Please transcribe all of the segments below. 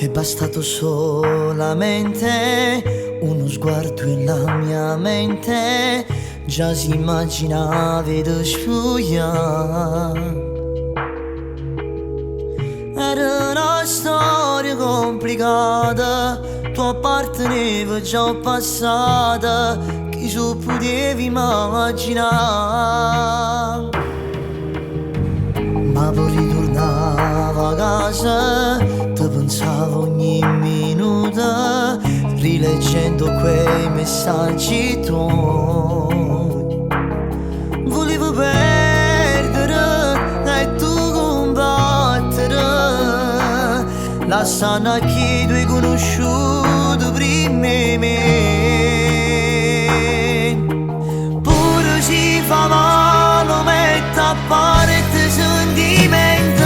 è bastato solamente uno sguardo in la mia mente, già si immaginava di sfogliare. Era una storia complicata, tu appartenevi già passata, chi su potevi immaginare. Ma poi ritornavo a casa, ti pensavo ogni minuto, rileggendo quei messaggi tuoi. Volevo perdere e tu combattere, lasciando a chi tu hai conosciuto prima di me. Pure si fa male, mette a parte sentimento,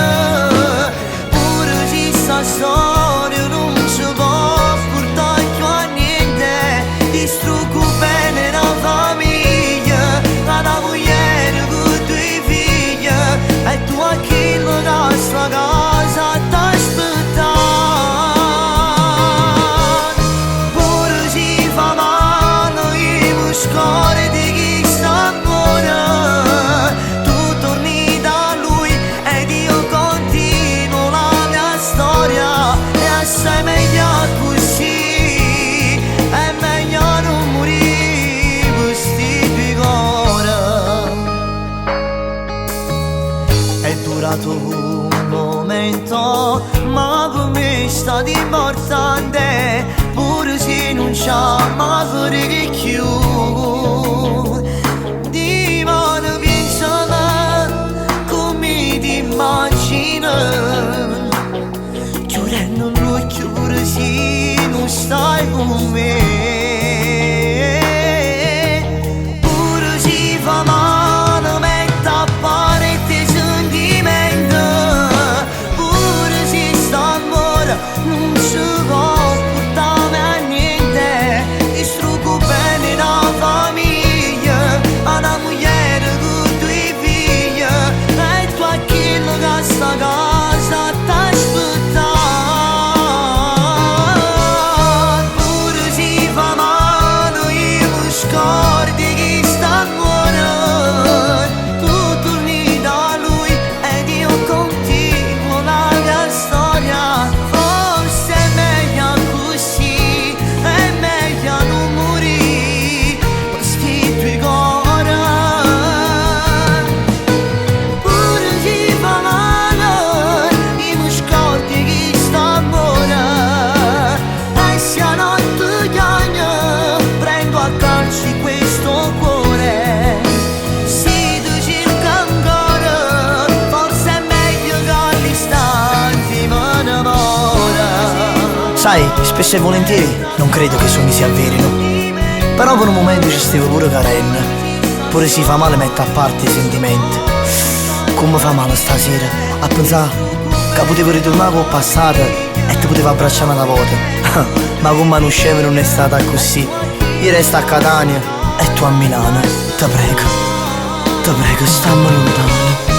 pure si sta storia non si può portare più a niente. Distruggo bene la famiglia, la moglie con due figli, e tu a chi lo dà sta casa t'aspetta. Pure si fa male, io mi scordo di chi sta ancora, tu torni da lui ed io continuo la mia storia. E assai meglio così, è meglio non morire questi due cuori. È durato un momento, ma per me è stato importante, pure se non c'ha mai fare più. Dimmi, pensami come ti immagini, chiudendo l'occhio pure se non stai con me. Pure si fa male, mette a parte sentimento, pure si sta amore non si può portare a niente. Distruggo bene la famiglia, una moglie con due figli, e tu a chi lo gasta casa t'aspetta. Pure si fa male, io mi scordo chi sta ancora, tu torni da lui ed io continuo la mia storia. Forse è meglio così, è meglio non morire questi due cuori. Pure si fa male, io mi scordo chi sta ancora, e se a notte chiagna prendo a calci questo cuore. Si tu cerca ancora, forse è meglio che all'istante me ne muora. Sai, spesso e volentieri non credo che i sogni si avverino, però per un momento ci stavo pure carenne. Pure si fa male, mette a parte i sentimenti. Come fa male stasera a pensare che potevo ritornare col passato e ti potevo abbracciare una volta. Ma come non scemo non è stata così. Io resto a Catania e tu a Milano. Ti prego, stammi lontano.